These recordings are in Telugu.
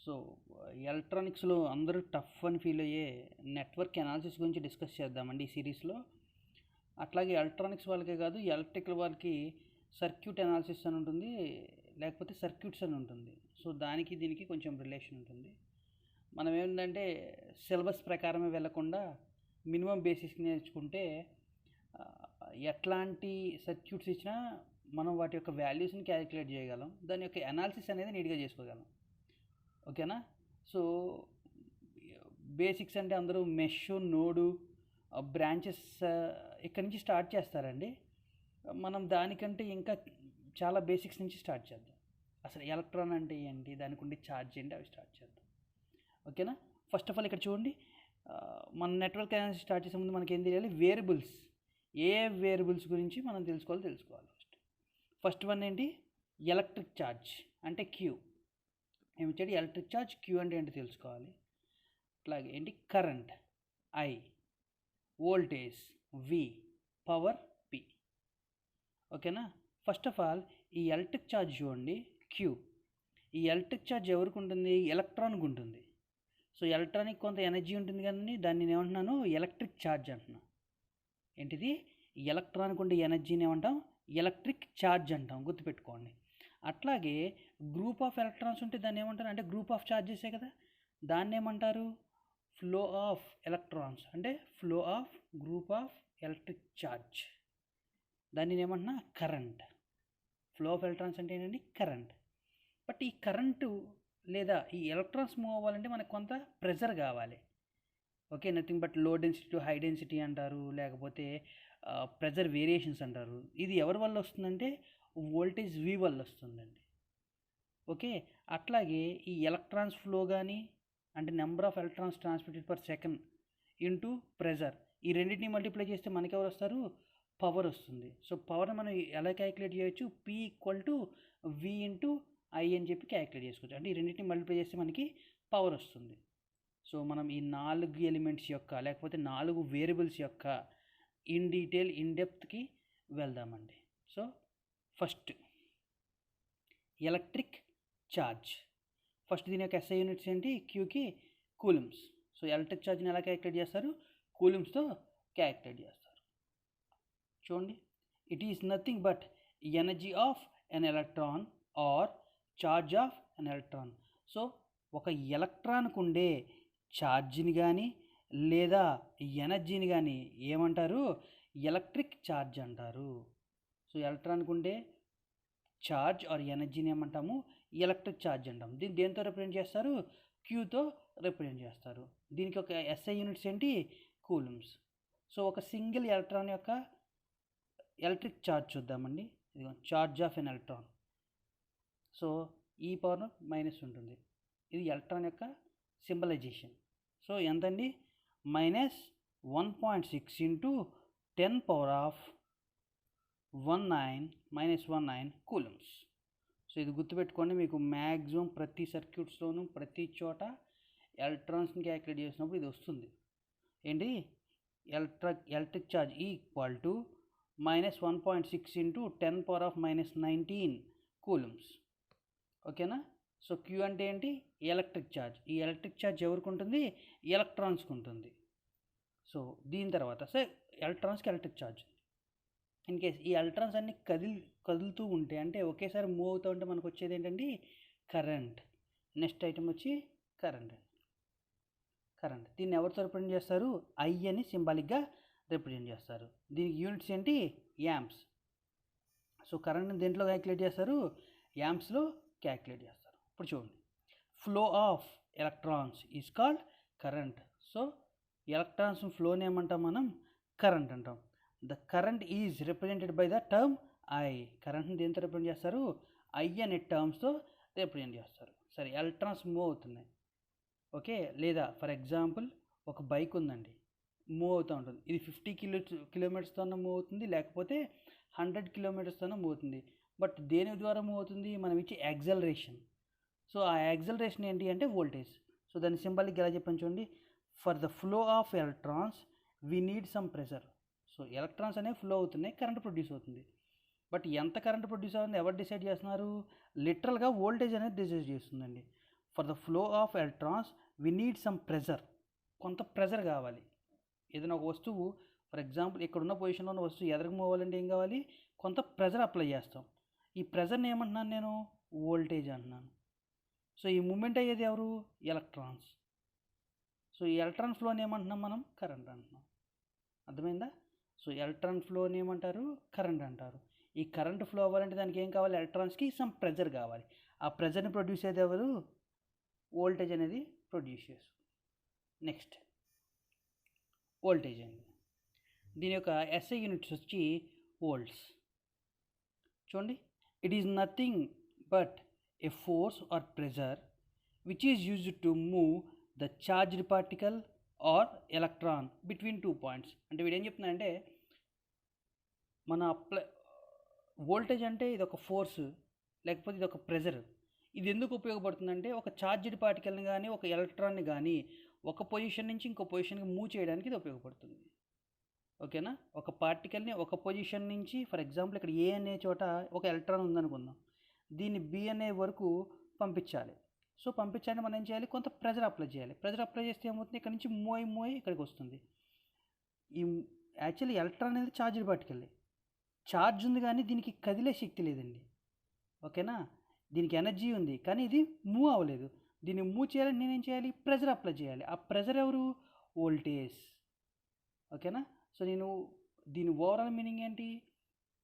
సో ఎలక్ట్రానిక్స్లో అందరూ టఫ్ అని ఫీల్ అయ్యే నెట్వర్క్ అనాలిసిస్ గురించి డిస్కస్ చేద్దామండి ఈ సిరీస్లో. అట్లాగే ఎలక్ట్రానిక్స్ వాళ్ళకే కాదు, ఎలక్ట్రికల్ వాళ్ళకి సర్క్యూట్ అనాలిసిస్ అని ఉంటుంది, లేకపోతే సర్క్యూట్స్ అని ఉంటుంది. సో దానికి దీనికి కొంచెం రిలేషన్ ఉంటుంది. మనం ఏంటంటే సిలబస్ ప్రకారమే వెళ్లకుండా మినిమం బేసిక్స్ నేర్చుకుంటే ఎట్లాంటి సర్క్యూట్స్ ఇచ్చినా మనం వాటి యొక్క వాల్యూస్ని క్యాలిక్యులేట్ చేయగలం, దాని యొక్క అనాలిసిస్ అనేది నీట్గా చేసుకోగలం. ఓకేనా? సో బేసిక్స్ అంటే అందరూ మెష్, నోడు, బ్రాంచెస్ ఇక్కడి నుంచి స్టార్ట్ చేస్తారండి. మనం దానికంటే ఇంకా చాలా బేసిక్స్ నుంచి స్టార్ట్ చేద్దాం. అసలు ఎలక్ట్రాన్ అంటే ఏంటి, దానికి ఉండే ఛార్జ్ ఏంటి, అవి స్టార్ట్ చేద్దాం. ఓకేనా? ఫస్ట్ ఆఫ్ ఆల్ ఇక్కడ చూడండి, మన నెట్వర్క్ అనాలిసిస్ స్టార్ట్ చేసే ముందు మనకి ఏం తెలియాలి? వేరియబుల్స్. ఏ వేరియబుల్స్ గురించి మనం తెలుసుకోవాలి. ఫస్ట్ వన్ ఏంటి? ఎలక్ట్రిక్ ఛార్జ్ అంటే క్యూ. ఏమిచ్చాడు? Electric charge. క్యూ అంటే ఏంటి తెలుసుకోవాలి. అట్లాగే ఏంటి? Current I, voltage V, power P. ఓకేనా? ఫస్ట్ ఆఫ్ ఆల్ ఈ ఎలక్ట్రిక్ ఛార్జ్ చూడండి, క్యూ. ఈ ఎలక్ట్రిక్ ఛార్జ్ ఎవరికి ఉంటుంది? ఎలక్ట్రాన్కి ఉంటుంది. సో ఎలక్ట్రానిక్ కొంత ఎనర్జీ ఉంటుంది కదండి, దాన్ని నేను ఏమంటున్నాను? ఎలక్ట్రిక్ ఛార్జ్ అంటున్నా. ఏంటిది? ఎలక్ట్రాన్కి ఉండే ఎనర్జీని ఏమంటాం? ఎలక్ట్రిక్ ఛార్జ్ అంటాం, గుర్తుపెట్టుకోండి. అట్లాగే గ్రూప్ ఆఫ్ ఎలక్ట్రాన్స్ ఉంటే దాన్ని ఏమంటారు? అంటే గ్రూప్ ఆఫ్ ఛార్జెసే కదా, దాన్ని ఏమంటారు? ఫ్లో ఆఫ్ ఎలక్ట్రాన్స్, అంటే flow of group of electric charge. దాన్ని ఏమంటున్నా? కరెంట్. ఫ్లో ఆఫ్ ఎలక్ట్రాన్స్ అంటే ఏంటండి? కరెంట్. బట్ ఈ కరెంటు లేదా ఈ ఎలక్ట్రాన్స్ మూవ్ అవ్వాలంటే మనకు కొంత ప్రెజర్ కావాలి. Okay, nothing but low density to high density అంటారు, లేకపోతే ప్రెజర్ వేరియేషన్స్ అంటారు. ఇది ఎవరి వల్ల వస్తుందంటే వోల్టేజ్ వి వల్ల వస్తుందండి. ఓకే, అట్లాగే ఈ ఎలక్ట్రాన్స్ ఫ్లో కానీ, అంటే number of electrons transmitted per second into pressure, ఈ రెండింటిని మల్టిప్లై చేస్తే మనకి ఎవరు వస్తారు? పవర్ వస్తుంది. సో పవర్ని మనం ఎలా క్యాలిక్యులేట్ చేయొచ్చు? P equal to V into I అని చెప్పి క్యాలిక్యులేట్ చేసుకోవచ్చు. అంటే ఈ రెండింటిని మల్టిప్లై చేస్తే మనకి పవర్ వస్తుంది. సో మనం ఈ 4 ఎలిమెంట్స్ యొక్క, లేకపోతే 4 వేరియబుల్స్ యొక్క ఇన్ డీటెయిల్, ఇన్ డెప్త్కి వెళ్దామండి. So first electric charge. First దీని యొక్క ఎస్ఐ యూనిట్స్ ఏంటి? క్యూకి కూలుమ్స్. సో ఎలక్ట్రిక్ ఛార్జ్ని ఎలా క్యాలిక్యులేట్ చేస్తారు? కూలుమ్స్తో క్యాలిక్యులేట్ చేస్తారు. చూడండి, it is nothing but energy of an electron or charge of an electron. So ఒక ఎలక్ట్రాన్కు ఉండే ఛార్జ్ని కానీ లేదా ఎనర్జీని కానీ ఏమంటారు? ఎలక్ట్రిక్ ఛార్జ్ అంటారు. సో ఎలక్ట్రాన్కు ఉండే ఛార్జ్ ఆర్ ఎనర్జీని ఏమంటాము? ఎలక్ట్రిక్ ఛార్జ్ అంటాం. దీన్ని దేంతో రిప్రజెంట్ చేస్తారు? క్యూతో రిప్రజెంట్ చేస్తారు. దీనికి ఒక ఎస్ఐ యూనిట్స్ ఏంటి? కూలుమ్స్. సో ఒక సింగిల్ ఎలక్ట్రాన్ యొక్క ఎలక్ట్రిక్ ఛార్జ్ చూద్దామండి. ఇది charge of an electron. So ఈ పవర్ మైనస్ ఉంటుంది. ఇది ఎలక్ట్రాన్ యొక్క సింబలైజేషన్. సో ఎంతండి? -1.6 ఇంటూ 10⁻⁹ కూలమ్స్. సో ఇది గుర్తుపెట్టుకోండి, మీకు మ్యాక్సిమం ప్రతి సర్క్యూట్స్లోనూ ప్రతి చోట ఎలక్ట్రాన్స్ని క్యాలిక్యులేట్ చేసినప్పుడు ఇది వస్తుంది. ఏంటి? Electric charge equal to -1.6 into 10⁻⁻19 coulombs. ఓకేనా? సో క్యూ అంటే ఏంటి? Electric charge. ఈ ఎలక్ట్రిక్ ఛార్జ్ ఎవరికి ఉంటుంది? ఎలక్ట్రాన్స్కి ఉంటుంది. సో దీని తర్వాత ఎలక్ట్రాన్స్కి ఎలక్ట్రిక్ ఛార్జ్. ఇన్ కేస్ ఈ ఎలక్ట్రాన్స్ అన్ని కదులుతూ ఉంటే, అంటే ఒకేసారి మూవ్ అవుతూ ఉంటే మనకు వచ్చేది ఏంటండి? కరెంట్. నెక్స్ట్ ఐటమ్ వచ్చి కరెంట్. దీన్ని ఎవరితో రిప్రజెంట్ చేస్తారు? ఐ అని సింబాలిక్గా రిప్రజెంట్ చేస్తారు. దీనికి యూనిట్స్ ఏంటి? యాంప్స్. సో కరెంట్ని దేంట్లో క్యాలిక్యులేట్ చేస్తారు? యాంప్స్లో క్యాలిక్యులేట్ చేస్తారు. ఇప్పుడు చూడండి, flow of electrons is called current. So electrons ఫ్లోని ఏమంటాం మనం? కరెంట్ అంటాం. The current is represented by the term I. కరెంట్ని దేంతో రిప్రజెంట్ చేస్తారు? ఐ అనే టర్మ్స్తో రిప్రజెంట్ చేస్తారు. సరే, ఎలక్ట్రాన్స్ మూవ్ అవుతున్నాయి. ఓకే, లేదా ఫర్ ఎగ్జాంపుల్ ఒక బైక్ ఉందండి, మూవ్ అవుతూ ఉంటుంది. ఇది 50 కిలోమీటర్స్తో మూవ్ అవుతుంది, లేకపోతే 100 కిలోమీటర్స్తో మూవ్ అవుతుంది. బట్ దేని ద్వారా మూవ్ అవుతుంది? మనం ఇచ్చే యాక్సలరేషన్. సో ఆ యాక్సలరేషన్ ఏంటి అంటే వోల్టేజ్. సో దాని సింబాలిక్ ఎలా చెప్పాను చూడండి, for the flow of electrons we need some pressure. So electrons అనేవి ఫ్లో అవుతున్నాయి, కరెంట్ ప్రొడ్యూస్ అవుతుంది. బట్ ఎంత కరెంట్ ప్రొడ్యూస్ అవుతుంది ఎవరు డిసైడ్ చేస్తున్నారు? లిటరల్గా వోల్టేజ్ అనేది డిసైడ్ చేస్తుందండి. For the flow of electrons we need some pressure. కొంత ప్రెజర్ కావాలి. ఏదైనా ఒక వస్తువు ఫర్ ఎగ్జాంపుల్ ఇక్కడున్న పొజిషన్లో ఉన్న వస్తువు ఎదరకు మూవ్ అవ్వాలంటే ఏం కావాలి, కొంత ప్రెజర్ అప్లై చేస్తాం. ఈ ప్రెజర్ని ఏమంటున్నాను నేను, వోల్టేజ్ అంటున్నాను. సో ఈ మూమెంట్ అయ్యేది ఎవరు, ఎలక్ట్రాన్స్. సో ఈ ఎలక్ట్రాన్ ఫ్లోని ఏమంటున్నాం మనం, కరెంట్ అంటున్నాం. అర్థమైందా? సో ఎలక్ట్రాన్ ఫ్లోని ఏమంటారు, కరెంట్ అంటారు. ఈ కరెంట్ ఫ్లో అవ్వాలంటే దానికి ఏం కావాలి, ఎలక్ట్రాన్స్కి సమ్ ప్రెజర్ కావాలి. ఆ ప్రెజర్ని ప్రొడ్యూస్ అయ్యేది ఎవరు, వోల్టేజ్ అనేది ప్రొడ్యూస్ చేస్తుంది. నెక్స్ట్ వోల్టేజ్ అండి. దీని యొక్క ఎస్ఐ యూనిట్స్ వచ్చి వోల్ట్స్. చూడండి, it is nothing but a force or pressure which is used to move the charged particle or electron between 2 points. అంటే వీడు ఏం చెప్తున్నాడంటే, మన వోల్టేజ్ అంటే ఇది ఒక ఫోర్స్ లేకపోతే ఇది ఒక ప్రెజర్. ఇది ఎందుకు ఉపయోగపడుతుందంటే, ఒక చార్జ్డ్ పార్టికల్ని కానీ ఒక ఎలక్ట్రాన్ని కానీ ఒక పొజిషన్ నుంచి ఇంకో పొజిషన్కి మూవ్ చేయడానికి ఇది ఉపయోగపడుతుంది. ఓకేనా? ఒక పార్టికల్ని ఒక పొజిషన్ నుంచి, ఫర్ ఎగ్జాంపుల్ ఇక్కడ ఏ అనే చోట ఒక ఎలక్ట్రాన్ ఉందనుకుందాం, దీన్ని బి అనే వరకు పంపించాలి. సో పంపించాలంటే మనం ఏం చేయాలి, కొంత ప్రెజర్ అప్లై చేయాలి. ప్రెజర్ అప్లై చేస్తే ఏమవుతుంది, ఇక్కడ నుంచి మూవ్ అయ్యి ఇక్కడికి వస్తుంది. ఈ యాక్చువల్లీ ఎలక్ట్రాన్ అనేది చార్జ్డ్ పార్టికల్. ఛార్జ్ ఉంది కానీ దీనికి కదిలే శక్తి లేదండి. ఓకేనా? దీనికి ఎనర్జీ ఉంది కానీ ఇది మూవ్ అవ్వలేదు. దీన్ని మూవ్ చేయాలంటే నేనేం చేయాలి, ప్రెజర్ అప్లై చేయాలి. ఆ ప్రెజర్ ఎవరు, వోల్టేజ్. ఓకేనా? సో నేను దీని ఓవరాల్ మీనింగ్ ఏంటి,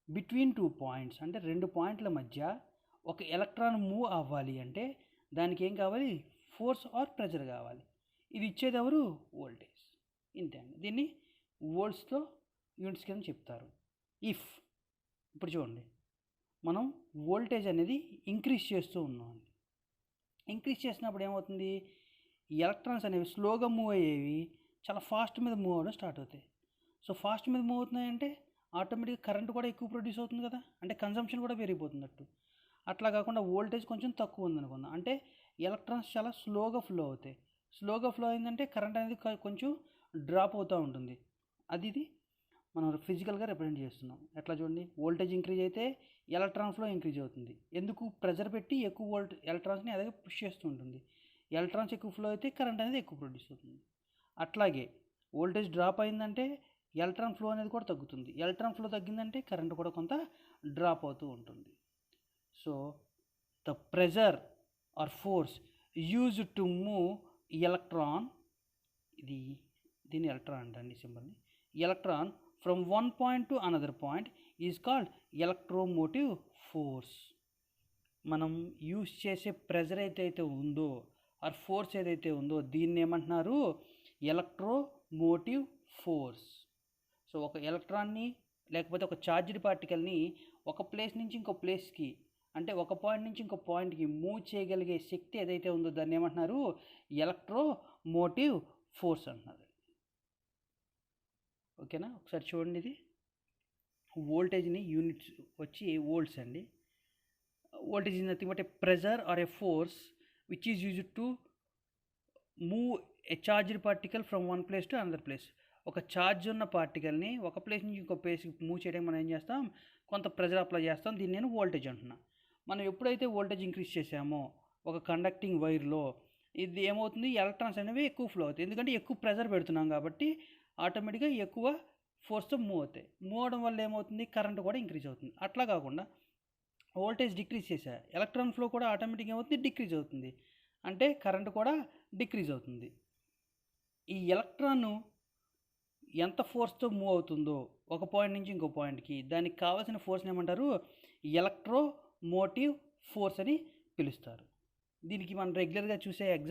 బిట్వీన్ 2 పాయింట్స్ అంటే 2 పాయింట్ల మధ్య ఒక ఎలక్ట్రాన్ మూవ్ అవ్వాలి అంటే దానికి ఏం కావాలి, ఫోర్స్ ఆర్ ప్రెజర్ కావాలి. ఇది ఇచ్చేది ఎవరు, వోల్టేజ్. ఇంతే అండి. దీన్ని వోల్ట్స్తో యూనిట్స్ కింద చెప్తారు. ఇప్పుడు చూడండి, మనం వోల్టేజ్ అనేది ఇంక్రీజ్ చేస్తూ ఉన్నాం. ఇంక్రీజ్ చేసినప్పుడు ఏమవుతుంది, ఎలక్ట్రాన్స్ అనేవి స్లోగా మూవ్ అయ్యేవి చాలా ఫాస్ట్ మీద మూవ్ అవ్వడం స్టార్ట్ అవుతాయి. సో ఫాస్ట్ మీద మూవ్ అవుతున్నాయంటే ఆటోమేటిక్గా కరెంట్ కూడా ఎక్కువ ప్రొడ్యూస్ అవుతుంది కదా, అంటే కన్సంప్షన్ కూడా పెరిగిపోతున్నట్టు. అట్లా కాకుండా వోల్టేజ్ కొంచెం తక్కువ ఉందనుకుందాం, అంటే ఎలక్ట్రాన్స్ చాలా స్లోగా ఫ్లో అవుతాయి. స్లోగా ఫ్లో అయిందంటే కరెంట్ అనేది కొంచెం డ్రాప్ అవుతూ ఉంటుంది. ఇది మనం ఫిజికల్గా రిప్రజెంట్ చేస్తున్నాం. ఎట్లా చూడండి, వోల్టేజ్ ఇంక్రీజ్ అయితే ఎలక్ట్రాన్ ఫ్లో ఇంక్రీజ్ అవుతుంది. ఎందుకు, ప్రెజర్ పెట్టి ఎక్కువ ఎలక్ట్రాన్స్ని అదే పుష్ చేస్తూ ఉంటుంది. ఎలక్ట్రాన్స్ ఎక్కువ ఫ్లో అయితే కరెంట్ అనేది ఎక్కువ ప్రొడ్యూస్ అవుతుంది. అట్లాగే వోల్టేజ్ డ్రాప్ అయిందంటే ఎలక్ట్రాన్ ఫ్లో అనేది కూడా తగ్గుతుంది. ఎలక్ట్రాన్ ఫ్లో తగ్గిందంటే కరెంట్ కూడా కొంత డ్రాప్ అవుతూ ఉంటుంది. So the pressure or force used to move electron, దీని ఎలక్ట్రాన్ అంటండి సింబల్ని, electron from one point to another point is called electromotive force. మనం యూజ్ చేసే ప్రెజర్ ఏదైతే ఉందో ఆర్ ఫోర్స్ ఏదైతే ఉందో దీన్ని ఏమంటున్నారు, ఎలక్ట్రోమోటివ్ ఫోర్స్. సో ఒక ఎలక్ట్రాన్ని లేకపోతే ఒక చార్జ్డ్ పార్టికల్ని ఒక ప్లేస్ నుంచి ఇంకో ప్లేస్కి, అంటే ఒక పాయింట్ నుంచి ఇంకో పాయింట్కి మూవ్ చేయగలిగే శక్తి ఏదైతే ఉందో దాన్ని ఏమంటున్నారు, ఎలక్ట్రోమోటివ్ ఫోర్స్ అంటున్నారు. ఓకేనా? ఒకసారి చూడండి, ఇది వోల్టేజ్ని యూనిట్స్ వచ్చి వోల్ట్స్ అండి. Voltage is nothing but a pressure or a force which is used to move a charged particle from one place to another place. ఒక ఛార్జ్ ఉన్న పార్టికల్ని ఒక ప్లేస్ నుంచి ఇంకో ప్లేస్కి మూవ్ చేయడానికి మనం ఏం చేస్తాం, కొంత ప్రెజర్ అప్లై చేస్తాం. దీన్ని నేను వోల్టేజ్ అంటున్నా. మనం ఎప్పుడైతే వోల్టేజ్ ఇంక్రీజ్ చేసామో ఒక కండక్టింగ్ వైర్లో, ఇది ఏమవుతుంది, ఎలక్ట్రాన్స్ అనేవి ఎక్కువ ఫ్లో అవుతాయి. ఎందుకంటే ఎక్కువ ప్రెజర్ పెడుతున్నాం కాబట్టి ఆటోమేటిక్గా ఎక్కువ ఫోర్స్తో మూవ్ అవుతాయి. మూవ్ అవడం వల్ల ఏమవుతుంది, కరెంట్ కూడా ఇంక్రీజ్ అవుతుంది. అట్లా కాకుండా వోల్టేజ్ డిక్రీజ్ చేసా, ఎలక్ట్రాన్ ఫ్లో కూడా ఆటోమేటిక్గా ఏమవుతుంది, డిక్రీజ్ అవుతుంది. అంటే కరెంట్ కూడా డిక్రీజ్ అవుతుంది. ఈ ఎలక్ట్రాన్ ఎంత ఫోర్స్తో మూవ్ అవుతుందో ఒక పాయింట్ నుంచి ఇంకో పాయింట్కి, దానికి కావాల్సిన ఫోర్స్ని ఏమంటారు, ఎలక్ట్రోమోటివ్ ఫోర్స్ అని పిలుస్తారు. దీనికి మనం రెగ్యులర్గా చూసే ఎగ్జాంపుల్